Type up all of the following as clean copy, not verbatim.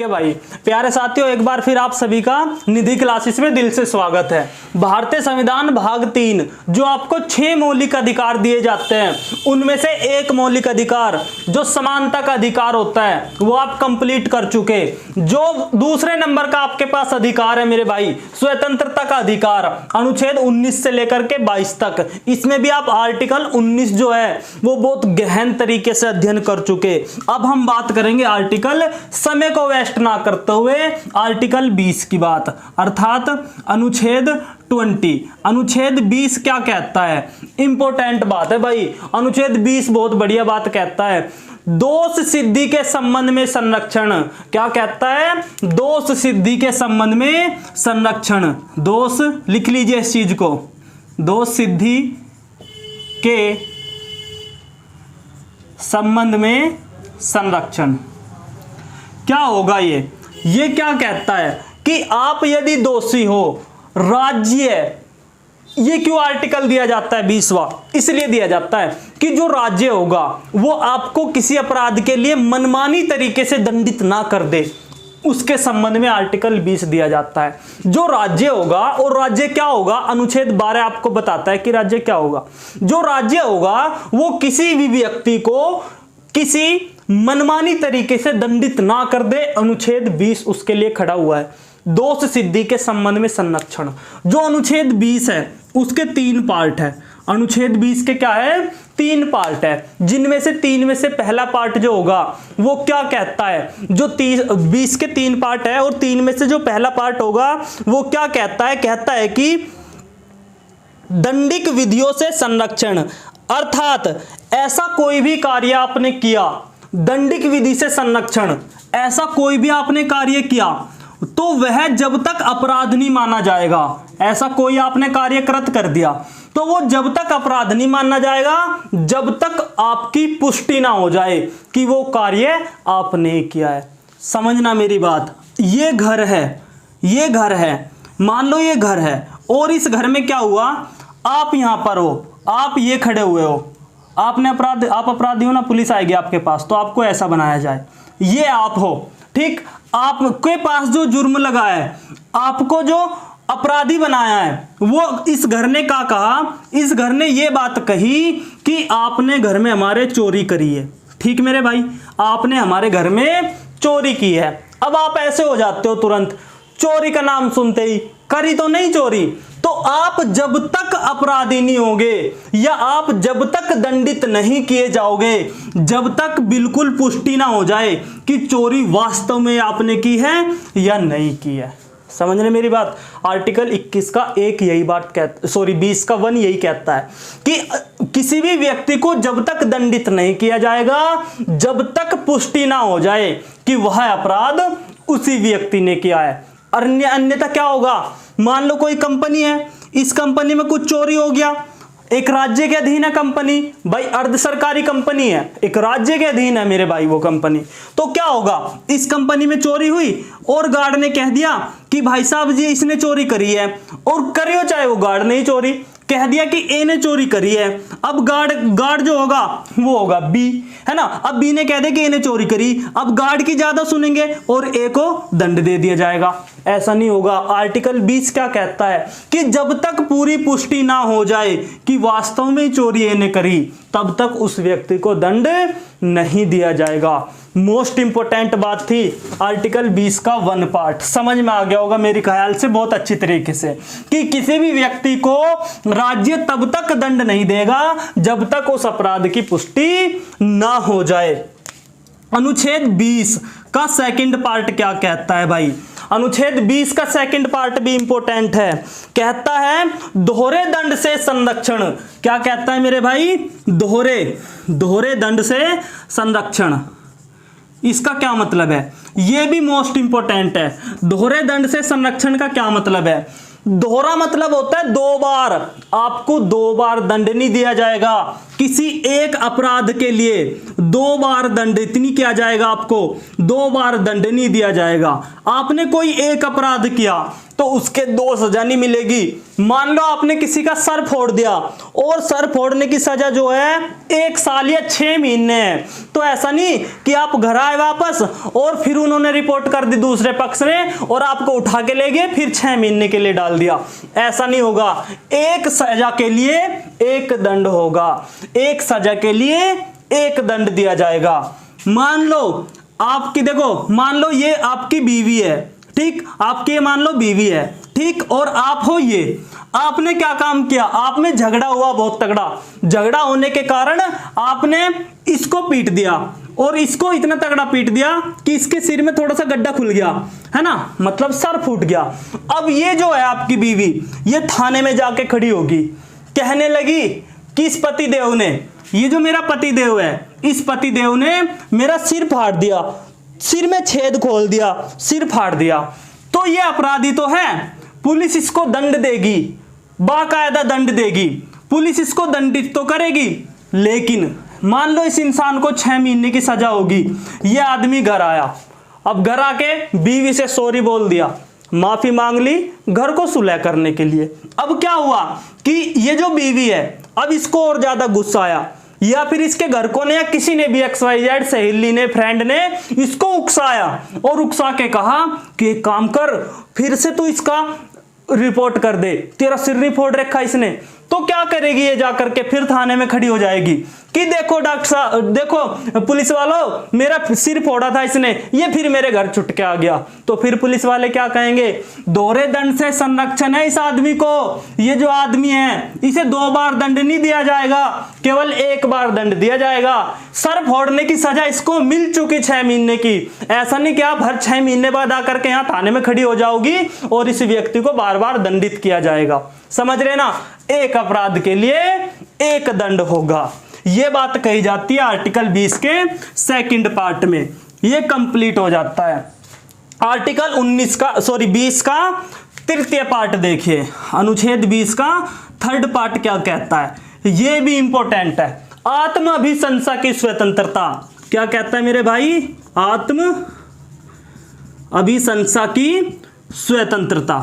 भाई प्यारे साथियों, एक बार फिर आप सभी का निधि क्लासेस में दिल से स्वागत है। भारतीय संविधान भाग 3 जो आपको 6 मौलिक अधिकार दिए जाते हैं, उनमें से एक मौलिक अधिकार जो समानता का अधिकार होता है वो आप कंप्लीट कर चुके। जो दूसरे नंबर का आपके पास अधिकार है मेरे भाई, स्वतंत्रता का अधिकार, अनुच्छेद 19 से लेकर के 22 तक, इसमें भी आप आर्टिकल 19 जो है वो बहुत गहन तरीके से अध्ययन कर चुके। अब हम बात करेंगे आर्टिकल, समय को वेस्ट ना करते हुए, आर्टिकल 20 की बात, अर्थात अनुच्छेद 20। अनुच्छेद 20 क्या कहता है? इंपॉर्टेंट बात है भाई। अनुच्छेद 20 बहुत बढ़िया बात कहता है, दोष सिद्धि के संबंध में संरक्षण। क्या कहता है? दोष सिद्धि के संबंध में संरक्षण। दोष लिख लीजिए इस चीज को, दोष सिद्धि के संबंध में संरक्षण। क्या होगा ये क्या कहता है कि आप यदि दोषी हो, राज्य, ये क्यों आर्टिकल दिया जाता है 20वां? इसलिए दिया जाता है कि जो राज्य होगा वो आपको किसी अपराध के लिए मनमानी तरीके से दंडित ना कर दे, उसके संबंध में आर्टिकल 20 दिया जाता है। जो राज्य होगा, और राज्य क्या होगा, अनुच्छेद 12 आपको बताता है कि राज्य क्या होगा। जो राज्य होगा वो किसी भी व्यक्ति को किसी मनमानी तरीके से दंडित ना कर दे, अनुच्छेद 20 उसके लिए खड़ा हुआ है। दोष सिद्धि के संबंध में संरक्षण। जो अनुच्छेद 20 है उसके 3 पार्ट है। अनुच्छेद 20 के क्या है? 3 पार्ट है, जिनमें से 3 में से पहला पार्ट जो होगा वो क्या कहता है? जो 20 के 3 पार्ट है, और 3 में से जो पहला पार्ट होगा वो क्या कहता है? कहता है कि दंडिक विधियों से संरक्षण, अर्थात ऐसा कोई भी कार्य आपने किया, दंडिक विधि से संरक्षण, ऐसा कोई भी आपने कार्य किया तो वह जब तक अपराध नहीं माना जाएगा, ऐसा कोई आपने कार्य कृत कर दिया तो वो जब तक अपराध नहीं माना जाएगा जब तक आपकी पुष्टि ना हो जाए कि वो कार्य आपने किया है। समझना मेरी बात। ये घर है, ये घर है, मान लो ये घर है, और इस घर में क्या हुआ, आप यहां पर हो, आप ये खड़े हुए हो, आपने आप अपराधी हो ना, पुलिस आएगी आपके पास, तो आपको ऐसा बनाया जाए, ये आप हो, ठीक। आपके पास जो जुर्म लगा है, आपको जो अपराधी बनाया है, वो इस घर ने क्या कहा? इस घर ने ये बात कही कि आपने घर में हमारे चोरी करी है, ठीक मेरे भाई, आपने हमारे घर में चोरी की है। अब आप ऐसे हो जाते हो तुरंत, चोरी का नाम सुनते ही, करी तो नहीं चोरी, तो आप जब तक अपराधी नहीं होगे, या आप जब तक दंडित नहीं किए जाओगे, जब तक बिल्कुल पुष्टि ना हो जाए कि चोरी वास्तव में आपने की है या नहीं की है। समझ रहे मेरी बात? आर्टिकल 21 का 1 यही बात कहता, सॉरी 20 का 1 यही कहता है कि किसी भी व्यक्ति को जब तक दंडित नहीं किया जाएगा, जब तक पुष्टि ना हो जाए कि वह अपराध उसी व्यक्ति ने किया है। अन्यथा क्या होगा? मान लो कोई कंपनी है, इस कंपनी में कुछ चोरी हो गया, एक राज्य के अधीन है कंपनी, भाई अर्ध सरकारी कंपनी है, एक राज्य के अधीन है मेरे भाई वो कंपनी, तो क्या होगा? इस कंपनी में चोरी हुई और गार्ड ने कह दिया कि भाई साहब जी इसने चोरी करी है, और करियो चाहे वो गार्ड ने ही चोरी कह दिया कि ए ने चोरी करी है। अब गार्ड जो होगा वो होगा बी, है ना। अब बी ने कह दिया कि ए ने चोरी करी, अब गार्ड की ज्यादा सुनेंगे और ए को दंड दे दिया जाएगा। ऐसा नहीं होगा। आर्टिकल 20 क्या कहता है कि जब तक पूरी पुष्टि ना हो जाए कि वास्तव में चोरी ए ने करी, तब तक उस व्यक्ति को दंड नहीं दिया जाएगा। मोस्ट इंपोर्टेंट बात थी आर्टिकल 20 का 1 पार्ट। समझ में आ गया होगा मेरे ख्याल से बहुत अच्छी तरीके से कि किसी भी व्यक्ति को राज्य तब तक दंड नहीं देगा जब तक उस अपराध की पुष्टि ना हो जाए। अनुच्छेद 20 का 2nd पार्ट क्या कहता है भाई? अनुच्छेद 20 का 2nd पार्ट भी इंपॉर्टेंट है। कहता है दोहरे दंड से संरक्षण। क्या कहता है मेरे भाई? दोहरे दंड से संरक्षण। इसका क्या मतलब है? यह भी मोस्ट इंपॉर्टेंट है। दोहरे दंड से संरक्षण का क्या मतलब है? दोहरा मतलब होता है 2 बार, आपको 2 बार दंड नहीं दिया जाएगा किसी एक अपराध के लिए। 2 बार दंडित नहीं किया जाएगा, आपको 2 बार दंड नहीं दिया जाएगा। आपने कोई एक अपराध किया, तो उसके 2 सजा नहीं मिलेगी। मान लो आपने किसी का सर फोड़ दिया और सर फोड़ने की सजा जो है 1 साल या 6 महीने है, तो ऐसा नहीं कि आप घर आए वापस और फिर उन्होंने रिपोर्ट कर दी दूसरे पक्ष ने और आपको उठा के ले गए फिर 6 महीने के लिए डाल दिया। ऐसा नहीं होगा। एक सजा के लिए एक दंड होगा, एक सजा के लिए एक दंड दिया जाएगा। मान लो आपकी, देखो मान लो ये आपकी बीवी है, ठीक, आपकी मान लो बीवी है, ठीक, और आप हो ये, आपने क्या काम किया, आप में झगड़ा हुआ बहुत तगड़ा, झगड़ा होने के कारण आपने इसको पीट दिया और इसको इतना तगड़ा पीट दिया कि इसके सिर में थोड़ा सा गड्ढा खुल गया, है ना, मतलब सर फूट गया। अब ये जो है आपकी बीवी, ये थाने में जाके खड़ी होगी, कहने लगी कि इस पतिदेव ने, ये जो मेरा पतिदेव है, इस पतिदेव ने मेरा सिर फाड़ दिया, सिर में छेद खोल दिया, सिर फाड़ दिया, तो ये अपराधी तो है, पुलिस इसको दंड देगी, बाकायदा दंड देगी, पुलिस इसको दंडित तो करेगी। लेकिन मान लो इस इंसान को 6 महीने की सजा होगी, ये आदमी घर आया, अब घर आके बीवी से सॉरी बोल दिया, माफी मांग ली घर को सुलह करने के लिए। अब क्या हुआ कि ये जो बीवी है, अब इसको और ज्यादा गुस्सा आया, या फिर इसके घर को ने या किसी ने भी XYZ सहेली ने, फ्रेंड ने इसको उकसाया और उकसा के कहा कि एक काम कर, फिर से तू इसका रिपोर्ट कर दे, तेरा सिर नहीं फोड़ रखा इसने। तो क्या करेगी ये, जाकर के फिर थाने में खड़ी हो जाएगी कि देखो डॉक्टर साहब, देखो पुलिस वालों, मेरा सिर फोड़ा था इसने, ये फिर मेरे घर छुट के आ गया। तो फिर पुलिस वाले क्या कहेंगे, दोहरे दंड से संरक्षण है इस आदमी को, ये जो आदमी है इसे 2 बार दंड नहीं दिया जाएगा, केवल 1 बार दंड दिया जाएगा। सर फोड़ने की सजा इसको मिल चुकी 6 महीने की, ऐसा नहीं कि आप हर 6 महीने बाद आकर के यहाँ थाने में खड़ी हो जाओगी और इस व्यक्ति को बार बार दंडित किया जाएगा। समझ रहे ना, एक अपराध के लिए एक दंड होगा। यह बात कही जाती है आर्टिकल 20 के सेकंड पार्ट में, यह कंप्लीट हो जाता है। आर्टिकल 20 का तृतीय पार्ट देखिए, अनुच्छेद 20 का 3rd पार्ट क्या कहता है, यह भी इंपॉर्टेंट है। आत्म अभिशंसा की स्वतंत्रता, क्या कहता है मेरे भाई, आत्म अभिशंसा की स्वतंत्रता,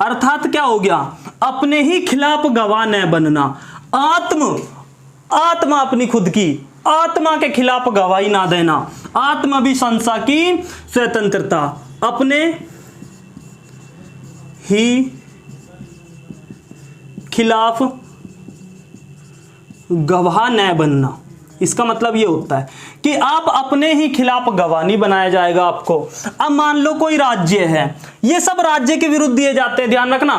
अर्थात क्या हो गया, अपने ही खिलाफ गवाह न बनना। आत्मा अपनी खुद की आत्मा के खिलाफ गवाही ना देना, आत्म अभिशंसा की स्वतंत्रता, अपने ही खिलाफ गवाह न बनना। इसका मतलब ये होता है कि आप अपने ही खिलाफ गवाह नहीं बनाया जाएगा आपको। अब मान लो कोई राज्य है, ये सब राज्य के विरुद्ध दिए जाते हैं, ध्यान रखना।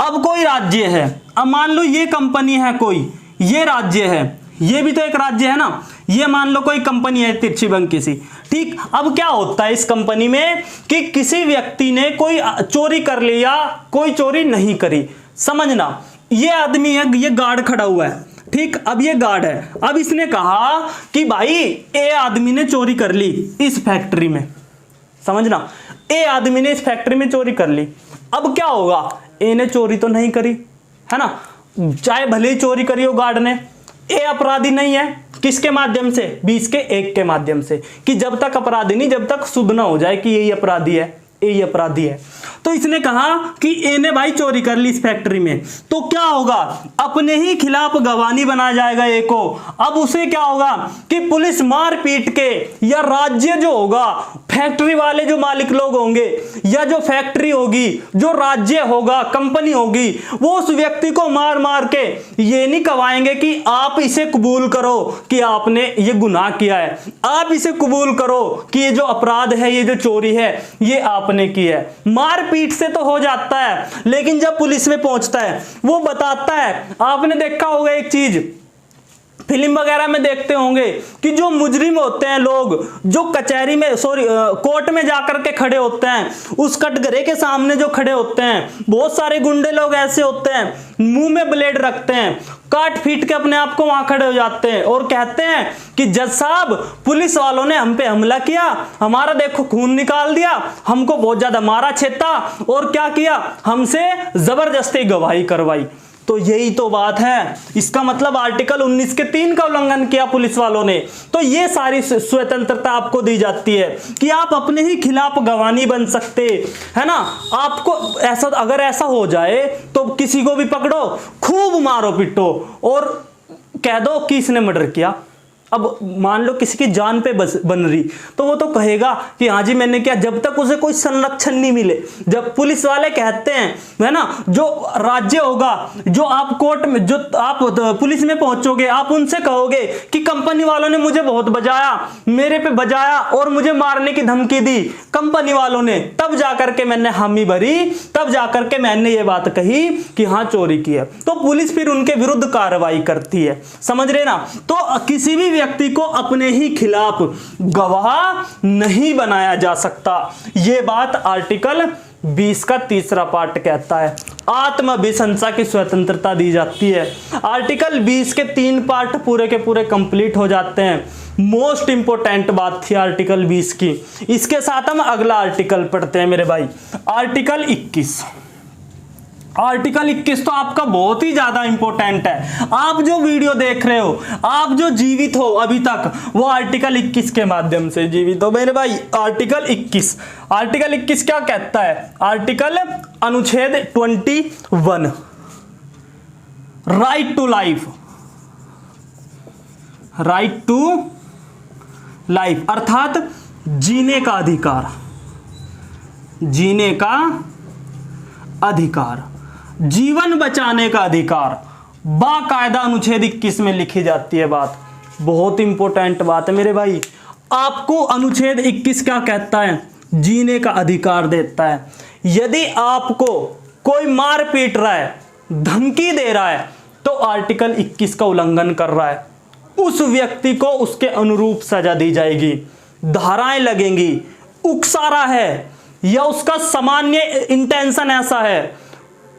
अब कोई राज्य है, अब मान लो ये कंपनी है कोई, ये राज्य है, ये भी तो एक राज्य है ना, ये मान लो कोई कंपनी है तिरछी बंकी सी, ठीक। अब क्या होता है इस कंपनी में कि किसी व्यक्ति ने कोई चोरी कर ली या कोई चोरी नहीं करी, समझना। ये आदमी है, ये गार्ड खड़ा हुआ है, ठीक। अब ये गार्ड है, अब इसने कहा कि भाई ए आदमी ने चोरी कर ली इस फैक्ट्री में, समझना, ए आदमी ने इस फैक्ट्री में चोरी कर ली। अब क्या होगा, ए ने चोरी तो नहीं करी, है ना, चाहे भले ही चोरी करी हो गार्ड ने, ए अपराधी नहीं है। किसके माध्यम से, 20 के 1 के माध्यम से, कि जब तक अपराधी नहीं, जब तक शुद्ध ना हो जाए कि यही अपराधी है, यही अपराधी है। तो इसने कहा कि ए ने भाई चोरी कर ली इस फैक्ट्री में, तो क्या होगा, अपने ही खिलाफ गवाही बनाया जाएगा ए को। अब उसे क्या होगा कि पुलिस मार पीट के, या राज्य जो होगा, फैक्ट्री वाले जो मालिक लोग होंगे, या जो फैक्ट्री होगी, जो राज्य होगा, कंपनी होगी, वो उस व्यक्ति को मार मार के ये नहीं कवाएंगे कि आप इसे कबूल करो कि आपने ये गुनाह किया है, आप इसे कबूल करो कि ये जो अपराध है, ये जो चोरी है, ये आपने की है। मार पीट से तो हो जाता है, लेकिन जब पुलिस में पहुंचता है वो बताता है। आपने देखा होगा एक चीज, फिल्म वगैरह में देखते होंगे कि जो मुजरिम होते हैं लोग, जो कचहरी में कोर्ट में जाकर के खड़े होते हैं, उस कटघरे के सामने जो खड़े होते हैं, बहुत सारे गुंडे लोग ऐसे होते हैं, मुंह में ब्लेड रखते हैं, काट फीट के अपने आप को वहां खड़े हो जाते हैं और कहते हैं कि जज साहब, पुलिस वालों ने हम पे हमला किया, हमारा देखो खून निकाल दिया, हमको बहुत ज्यादा मारा छेता और क्या किया, हमसे जबरदस्ती गवाही करवाई। तो यही तो बात है। इसका मतलब आर्टिकल 19 के 3 का उल्लंघन किया पुलिस वालों ने। तो ये सारी स्वतंत्रता आपको दी जाती है कि आप अपने ही खिलाफ गवाही बन सकते, है ना। आपको ऐसा, अगर ऐसा हो जाए तो किसी को भी पकड़ो, खूब मारो पिटो और कह दो कि इसने मर्डर किया। अब मान लो किसी की जान पे बन रही, तो वो तो कहेगा कि हाँ जी मैंने किया, जब तक उसे कोई संरक्षण नहीं मिले। जब पुलिस वाले कहते हैं, है ना, जो राज्य होगा, जो आप कोर्ट में, जो आप पुलिस में पहुंचोगे, आप उनसे कहोगे कि कंपनी वालों ने मुझे बहुत बजाया, मेरे पे बजाया और मुझे मारने की धमकी दी कंपनी वालों ने, तब जाकर के मैंने हामी भरी, तब जाकर के मैंने ये बात कही कि हाँ चोरी की है। तो पुलिस फिर उनके विरुद्ध कार्रवाई करती है, समझ रहे ना। तो किसी भी व्यक्ति को अपने ही खिलाफ गवाह नहीं बनाया जा सकता। यह बात आर्टिकल 20 का तीसरा पार्ट कहता है। आत्माभिशंसा की स्वतंत्रता दी जाती है। आर्टिकल 20 के 3 पार्ट पूरे के पूरे कंप्लीट हो जाते हैं। मोस्ट इंपोर्टेंट बात थी आर्टिकल 20 की। इसके साथ हम अगला आर्टिकल पढ़ते हैं मेरे भाई, आर्टिकल 21। आर्टिकल 21 तो आपका बहुत ही ज्यादा इंपॉर्टेंट है। आप जो वीडियो देख रहे हो, आप जो जीवित हो अभी तक, वो आर्टिकल 21 के माध्यम से जीवित हो मेरे भाई। आर्टिकल 21, आर्टिकल 21 क्या कहता है? आर्टिकल अनुच्छेद 21, right to life, right to life अर्थात जीने का अधिकार, जीने का अधिकार, जीवन बचाने का अधिकार, बाकायदा अनुच्छेद 21 में लिखी जाती है बात। बहुत इंपॉर्टेंट बात है मेरे भाई। आपको अनुच्छेद 21 क्या कहता है? जीने का अधिकार देता है। यदि आपको कोई मार पीट रहा है, धमकी दे रहा है, तो आर्टिकल 21 का उल्लंघन कर रहा है। उस व्यक्ति को उसके अनुरूप सजा दी जाएगी, धाराएं लगेंगी। उकसा रहा है या उसका सामान्य इंटेंशन ऐसा है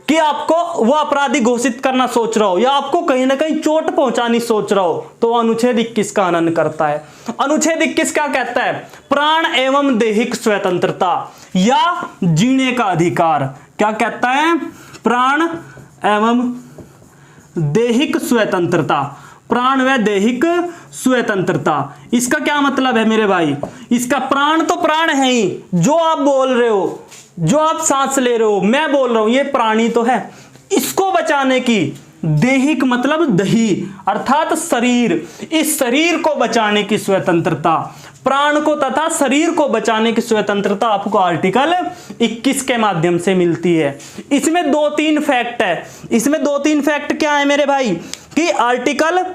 कि आपको वो अपराधी घोषित करना सोच रहा हो या आपको कहीं ना कहीं चोट पहुंचानी सोच रहा हो, तो अनुच्छेद 21 का हनन करता है। अनुच्छेद 21 क्या कहता है? प्राण एवं दैहिक स्वतंत्रता या जीने का अधिकार। क्या कहता है? प्राण एवं दैहिक स्वतंत्रता, प्राण व दैहिक स्वतंत्रता। इसका क्या मतलब है मेरे भाई? इसका प्राण तो प्राण है ही, जो आप बोल रहे हो, जो आप सांस ले रहे हो, मैं बोल रहा हूं, ये प्राणी तो है। इसको बचाने की, दैहिक मतलब दही अर्थात शरीर, इस शरीर को बचाने की स्वतंत्रता, प्राण को तथा शरीर को बचाने की स्वतंत्रता आपको आर्टिकल 21 के माध्यम से मिलती है। इसमें 2-3 फैक्ट है। इसमें 2-3 फैक्ट क्या है मेरे भाई? कि आर्टिकल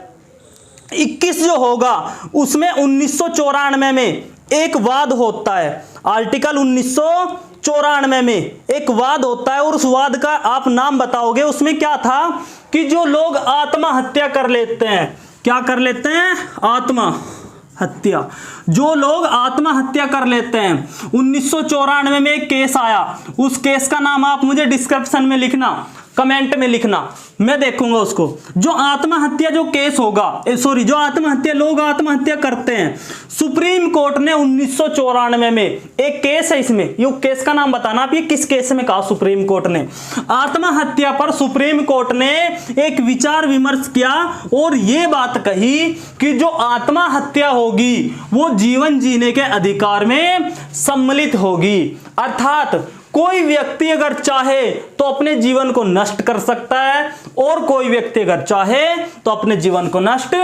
21 जो होगा उसमें 1994 में एक वाद होता है। आर्टिकल 1994 में एक वाद होता है और उस वाद का आप नाम बताओगे। उसमें क्या था कि जो लोग आत्महत्या कर लेते हैं, क्या कर लेते हैं? आत्महत्या। जो लोग आत्महत्या कर लेते हैं, 1994 में एक केस आया। उस केस का नाम आप मुझे डिस्क्रिप्शन में लिखना, कमेंट में लिखना, मैं देखूंगा उसको। जो आत्महत्या जो केस होगा, जो आत्महत्या, लोग आत्महत्या करते हैं, सुप्रीम कोर्ट ने 1994 में एक केस है। इसमें ये केस का नाम बताना आप, ये किस केस में कहा सुप्रीम कोर्ट ने? आत्महत्या पर सुप्रीम कोर्ट ने एक विचार विमर्श किया और ये बात कही कि जो आत्महत्या होगी वो जीवन जीने के अधिकार में सम्मिलित होगी। अर्थात कोई व्यक्ति अगर चाहे तो अपने जीवन को नष्ट कर सकता है और कोई व्यक्ति अगर चाहे तो अपने जीवन को नष्ट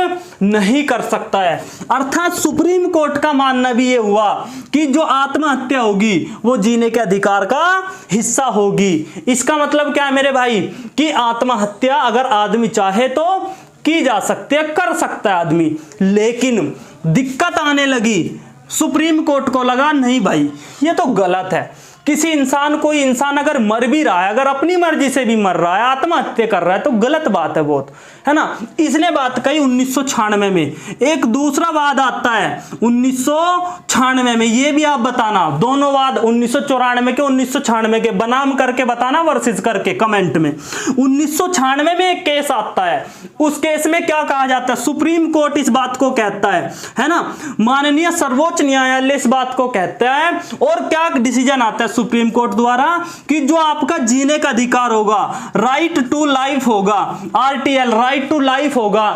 नहीं कर सकता है। अर्थात सुप्रीम कोर्ट का मानना भी ये हुआ कि जो आत्महत्या होगी वो जीने के अधिकार का हिस्सा होगी। इसका मतलब क्या है मेरे भाई? कि आत्महत्या अगर आदमी चाहे तो की जा सकती है, कर सकता है आदमी। लेकिन दिक्कत आने लगी, सुप्रीम कोर्ट को लगा नहीं भाई ये तो गलत है। किसी इंसान, कोई इंसान अगर मर भी रहा है, अगर अपनी मर्जी से भी मर रहा है, आत्महत्या कर रहा है, तो गलत बात है बहुत, है ना। इसने बात कही 1996 में। एक दूसरा वाद आता है 1996 में, ये भी आप बताना। दोनों वाद 1994 के 1996 के बनाम करके बताना, वर्सेस करके कमेंट में। 1996 में एक केस आता है। उस केस में क्या कहा जाता है? सुप्रीम कोर्ट इस बात को कहता है ना, माननीय सर्वोच्च न्यायालय इस बात को कहता है। और क्या डिसीजन आता है सुप्रीम कोर्ट द्वारा कि जो आपका जीने का अधिकार होगा, राइट टू लाइफ होगा, आरटीएल राइट टू लाइफ होगा,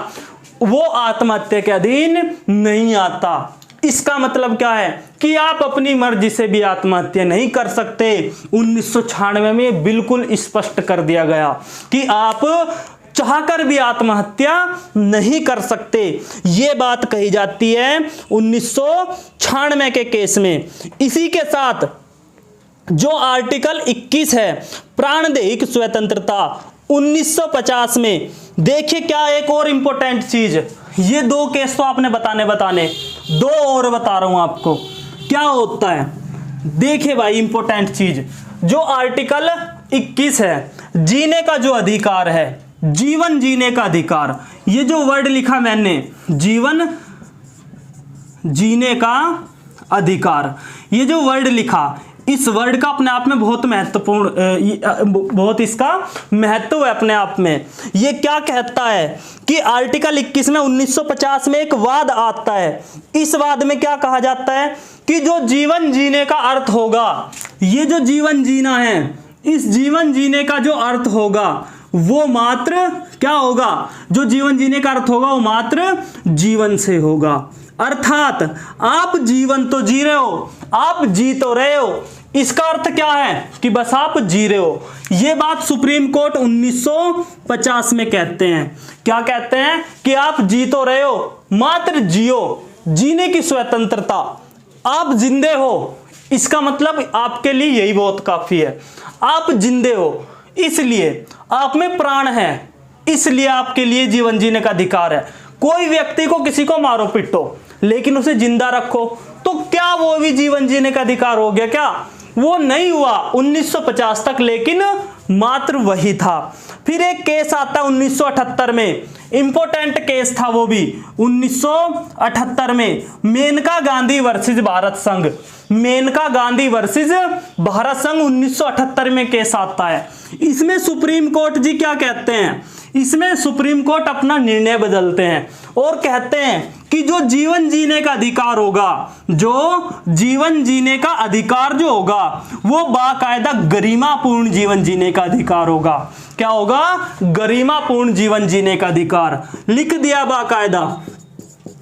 वो आत्महत्या के अधीन नहीं आता। इसका मतलब क्या है कि आप अपनी मर्जी से भी आत्महत्या नहीं कर सकते। 1996 में बिल्कुल स्पष्ट कर दिया गया कि आप चाहकर भी आत्महत्या नहीं कर सकते। ये बात कही जाती है 1996 के केस में। इसी के साथ जो आर्टिकल 21 है प्राणदैहिक स्वतंत्रता 1950 में, देखिए क्या एक और इंपॉर्टेंट चीज, ये दो केस तो आपने बताने दो और बता रहा हूं आपको क्या होता है। देखिए भाई इंपॉर्टेंट चीज, जो आर्टिकल 21 है, जीने का जो अधिकार है, जीवन जीने का अधिकार, ये जो वर्ड लिखा मैंने, जीवन जीने का अधिकार, ये जो वर्ड लिखा, इस वर्ड का अपने आप में बहुत महत्वपूर्ण, बहुत इसका महत्व है अपने आप में। ये क्या कहता है कि आर्टिकल 21 में 1950 में एक वाद आता है। इस वाद में क्या कहा जाता है कि जो जीवन जीने का अर्थ होगा, ये जो जीवन जीना है, इस जीवन जीने का जो अर्थ होगा वो मात्र क्या होगा, जो जीवन जीने का अर्थ होगा वो मात्र जीवन से होगा। अर्थात आप जीवन तो जी रहे हो, आप जी तो रहे हो, इसका अर्थ क्या है कि बस आप जी रहे हो। यह बात सुप्रीम कोर्ट 1950 में कहते हैं। क्या कहते हैं कि आप जी तो रहे हो, मात्र जियो, जीने की स्वतंत्रता, आप जिंदे हो, इसका मतलब आपके लिए यही बहुत काफी है। आप जिंदे हो, इसलिए आप में प्राण है, इसलिए आपके लिए जीवन जीने का अधिकार है। कोई व्यक्ति को किसी को मारो पिटो लेकिन उसे जिंदा रखो, तो क्या वो भी जीवन जीने का अधिकार हो गया क्या? वो नहीं हुआ 1950 तक, लेकिन मात्र वही था। फिर एक केस आता है 1978 में, इंपॉर्टेंट केस था वो भी 1978 में, मेनका गांधी वर्सेस भारत संघ। मेनका गांधी वर्सेस भारत संघ 1978 में केस आता है। इसमें सुप्रीम कोर्ट जी क्या कहते हैं, इसमें सुप्रीम कोर्ट अपना निर्णय बदलते हैं और कहते हैं कि जो जीवन जीने का अधिकार होगा, जो जीवन जीने का अधिकार जो होगा वो बाकायदा गरिमापूर्ण जीवन जीने का अधिकार होगा। क्या होगा? गरिमापूर्ण जीवन जीने का अधिकार। लिख दिया बाकायदा,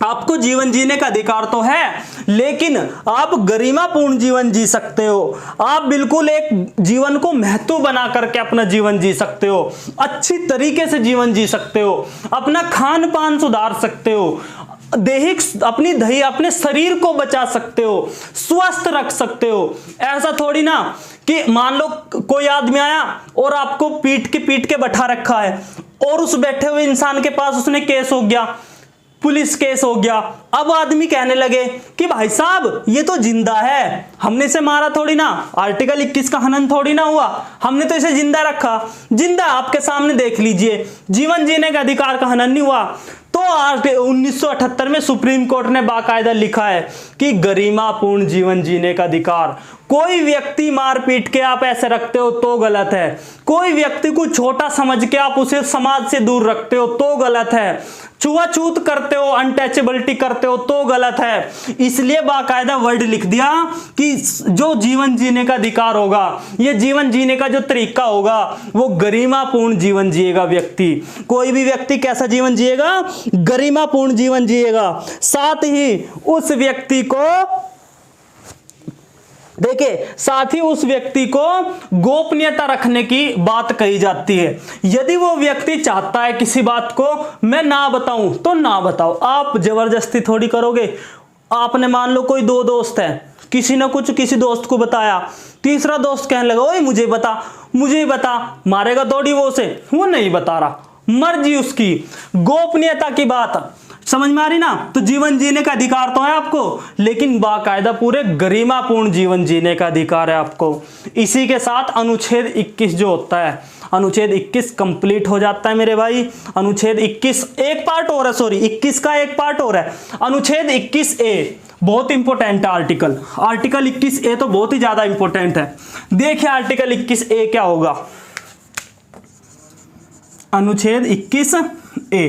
आपको जीवन जीने का अधिकार तो है, लेकिन आप गरिमापूर्ण जीवन जी सकते हो। आप बिल्कुल एक जीवन को महत्व बना करके अपना जीवन जी सकते हो, अच्छी तरीके से जीवन जी सकते हो, अपना खान पान सुधार सकते हो, दैहिक अपने शरीर को बचा सकते हो, स्वस्थ रख सकते हो। ऐसा थोड़ी ना कि मान लो कोई आदमी आया और आपको पीट के बैठा रखा है और उस बैठे हुए इंसान के पास उसने केस हो गया, पुलिस केस हो गया। अब आदमी कहने लगे कि भाई साहब ये तो जिंदा है, हमने इसे मारा थोड़ी ना, आर्टिकल 21 का हनन थोड़ी ना हुआ, हमने तो इसे जिंदा रखा, जिंदा आपके सामने देख लीजिए, जीवन जीने का अधिकार का हनन नहीं हुआ। तो 1978 में सुप्रीम कोर्ट ने बाकायदा लिखा है कि गरिमापूर्ण जीवन जीने का अधिकार। कोई व्यक्ति मार पीट के आप ऐसे रखते हो तो गलत है, कोई व्यक्ति को छोटा समझ के आप उसे समाज से दूर रखते हो तो गलत है, छुआछूत करते हो, अनटचेबिलिटी करते हो तो गलत है। इसलिए बाकायदा वर्ड लिख दिया कि जो जीवन जीने का अधिकार होगा, ये जीवन जीने का जो तरीका होगा वो गरिमापूर्ण जीवन जिएगा व्यक्ति। कोई भी व्यक्ति कैसा जीवन जिएगा? गरिमापूर्ण जीवन जिएगा। साथ ही उस व्यक्ति को देखिए, साथ ही उस व्यक्ति को गोपनीयता रखने की बात कही जाती है। यदि वो व्यक्ति चाहता है किसी बात को मैं ना बताऊं तो ना बताओ, आप जबरदस्ती थोड़ी करोगे। आपने मान लो कोई दो दोस्त है, किसी ने कुछ किसी दोस्त को बताया, तीसरा दोस्त कहने लगा ओए मुझे बता, मारेगा थोड़ी वो उसे, वो नहीं बता रहा, मर्जी उसकी, गोपनीयता की बात समझ में आ रही ना। तो जीवन जीने का अधिकार तो है आपको, लेकिन बाकायदा पूरे गरिमापूर्ण जीवन जीने का अधिकार है आपको। इसी के साथ अनुच्छेद 21 जो होता है, अनुच्छेद 21 कंप्लीट हो जाता है मेरे भाई। अनुच्छेद 21 एक पार्ट और है, सॉरी 21 का एक पार्ट और है। अनुच्छेद 21A बहुत इंपॉर्टेंट है आर्टिकल 21A तो बहुत ही ज्यादा इंपॉर्टेंट है। देखिए आर्टिकल 21A क्या होगा। अनुच्छेद 21A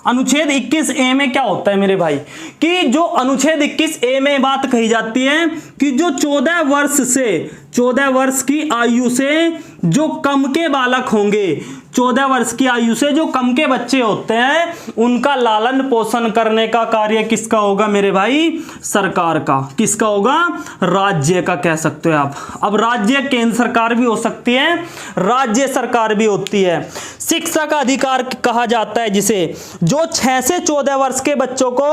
अनुच्छेद 21A में क्या होता है मेरे भाई, कि जो अनुच्छेद 21A में बात कही जाती है कि जो 14 वर्ष की आयु से जो कम के बालक होंगे, 14 वर्ष की आयु से जो कम के बच्चे होते हैं, उनका लालन पोषण करने का कार्य किसका होगा मेरे भाई, सरकार का। किसका होगा, राज्य का कह सकते हो आप। अब राज्य केंद्र सरकार भी हो सकती है, राज्य सरकार भी होती है। शिक्षा का अधिकार कहा जाता है जिसे, जो 6 से 14 वर्ष के बच्चों को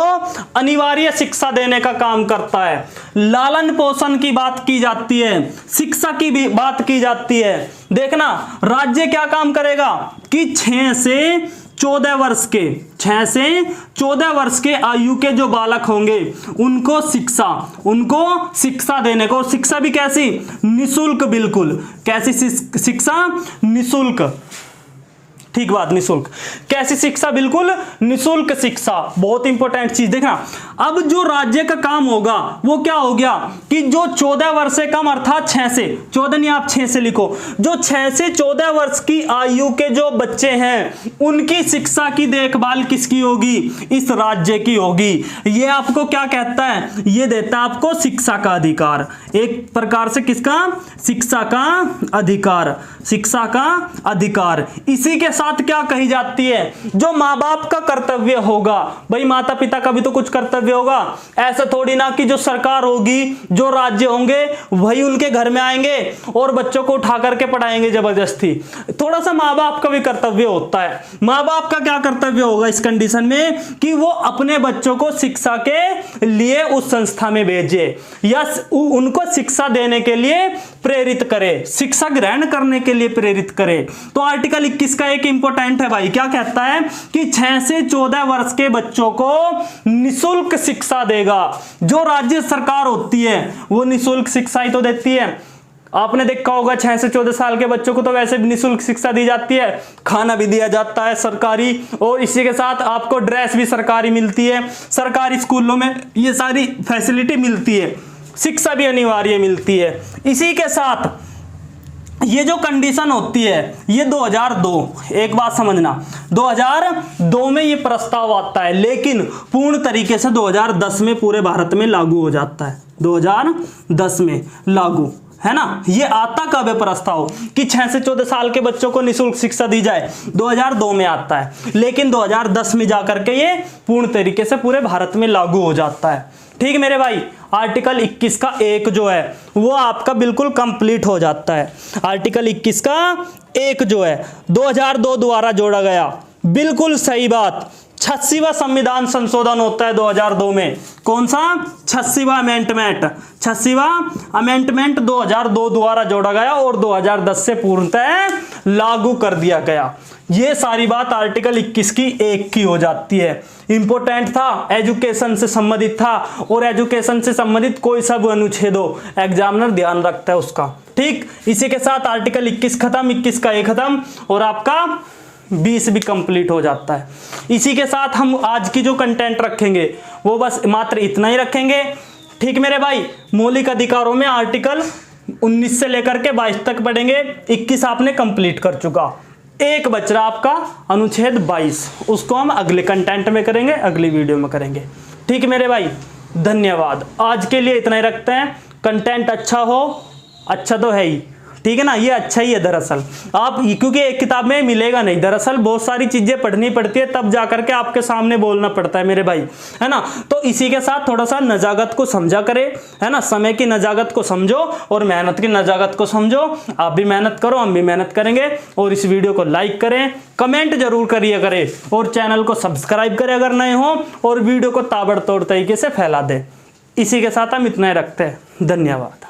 अनिवार्य शिक्षा देने का काम करता है। लालन पोषण की बात की जाती है, शिक्षा की भी बात की जाती है। देखना राज्य क्या काम करेगा कि 6 से 14 वर्ष के आयु के जो बालक होंगे उनको शिक्षा देने को, और शिक्षा भी कैसी, निशुल्क, बिल्कुल कैसी शिक्षा, निशुल्क, ठीक बात, निशुल्क। कैसी शिक्षा, बिल्कुल निशुल्क शिक्षा। बहुत इंपॉर्टेंट चीज देखना। अब जो राज्य का काम होगा वो क्या हो गया कि जो 14 वर्ष से कम, अर्थात 6 से 14 नहीं, आप 6 से लिखो, जो 6 से 14 वर्ष की आयु के जो बच्चे हैं उनकी शिक्षा की देखभाल किसकी होगी, इस राज्य की होगी। ये आपको क्या कहता है, ये देता है आपको शिक्षा का अधिकार, एक प्रकार से किसका, शिक्षा का अधिकार, शिक्षा का अधिकार। इसी के साथ क्या कही जाती है, जो माँ बाप का कर्तव्य होगा, भाई माता पिता का भी तो कुछ कर्तव्य होगा। ऐसा थोड़ी ना कि जो सरकार होगी, जो राज्य होंगे वही उनके घर में आएंगे और बच्चों को उठा करके पढ़ाएंगे जबरदस्ती। थोड़ा सा माँ बाप का भी कर्तव्य होता है। माँ बाप का क्या कर्तव्य होगा इस कंडीशन में, कि वो अपने बच्चों को शिक्षा के लिए उस संस्था में भेजे या उनको शिक्षा देने के लिए प्रेरित करे, शिक्षा ग्रहण करने के लिए प्रेरित करे। तो आर्टिकल 21 का एक इंपॉर्टेंट है भाई, क्या कहता है कि 6 से 14 वर्ष के बच्चों को निशुल्क शिक्षा देगा। जो राज्य सरकार होती है वो निशुल्क शिक्षा ही तो देती है। आपने देखा होगा 6 से 14 साल के बच्चों को तो वैसे भी निशुल्क शिक्षा दी जाती है, खाना भी दिया जाता है सरकारी, और इसी के साथ आपको ड्रेस भी सरकारी मिलती है। सरकारी स्कूलों में ये सारी फैसिलिटी मिलती है, शिक्षा भी अनिवार्य मिलती है। इसी के साथ ये जो कंडीशन होती है ये 2002, एक बात समझना, 2002 में ये प्रस्ताव आता है, लेकिन पूर्ण तरीके से 2010 में पूरे भारत में लागू हो जाता है। 2010 में लागू है ना। ये आता कब है प्रस्ताव कि 6 से 14 साल के बच्चों को निःशुल्क शिक्षा दी जाए, 2002 में आता है, लेकिन 2010 में जाकर के ये पूर्ण तरीके से पूरे भारत में लागू हो जाता है। ठीक मेरे भाई, आर्टिकल 21 का 1 जो है वो आपका बिल्कुल कंप्लीट हो जाता है। आर्टिकल 21 का 1 जो है 2002 द्वारा जोड़ा गया, बिल्कुल सही बात। 86वां संविधान संशोधन होता है 2002 में। कौन सा? 86वां अमेंडमेंट। 86वां अमेंडमेंट 2002 द्वारा जोड़ा गया और 2010 से पूर्णतः लागू कर दिया गया। ये सारी बात आर्टिकल 21 की 1 की हो जाती है। इंपॉर्टेंट था, एजुकेशन से संबंधित था, और एजुकेशन से संबंधित कोई सब अनुच्छेद हो एग्जामिनर ध्यान रखता है उसका। ठीक, इसी के साथ आर्टिकल 21 खत्म, 21 का 1 खत्म, और आपका 20 भी कंप्लीट हो जाता है। इसी के साथ हम आज की जो कंटेंट रखेंगे वो बस मात्र इतना ही रखेंगे। ठीक मेरे भाई, मौलिक अधिकारों में आर्टिकल 19 से लेकर के 22 तक पढ़ेंगे। 21 आपने कंप्लीट कर चुका, एक बच रहा आपका अनुच्छेद 22, उसको हम अगले कंटेंट में करेंगे, अगली वीडियो में करेंगे। ठीक मेरे भाई, धन्यवाद। आज के लिए इतना ही रखते हैं। कंटेंट अच्छा हो, अच्छा तो है ही, ठीक है ना, ये अच्छा ही है दरअसल। आप क्योंकि एक किताब में मिलेगा नहीं, दरअसल बहुत सारी चीजें पढ़नी पड़ती है, तब जाकर के आपके सामने बोलना पड़ता है मेरे भाई, है ना। तो इसी के साथ थोड़ा सा नजाकत को समझा करें, है ना, समय की नजाकत को समझो और मेहनत की नजाकत को समझो। आप भी मेहनत करो, हम भी मेहनत करेंगे। और इस वीडियो को लाइक करें, कमेंट जरूर करिए करें, और चैनल को सब्सक्राइब करें अगर नए हो, और वीडियो को ताबड़तोड़ तरीके से फैला दें। इसी के साथ हम इतना ही रखते हैं। धन्यवाद।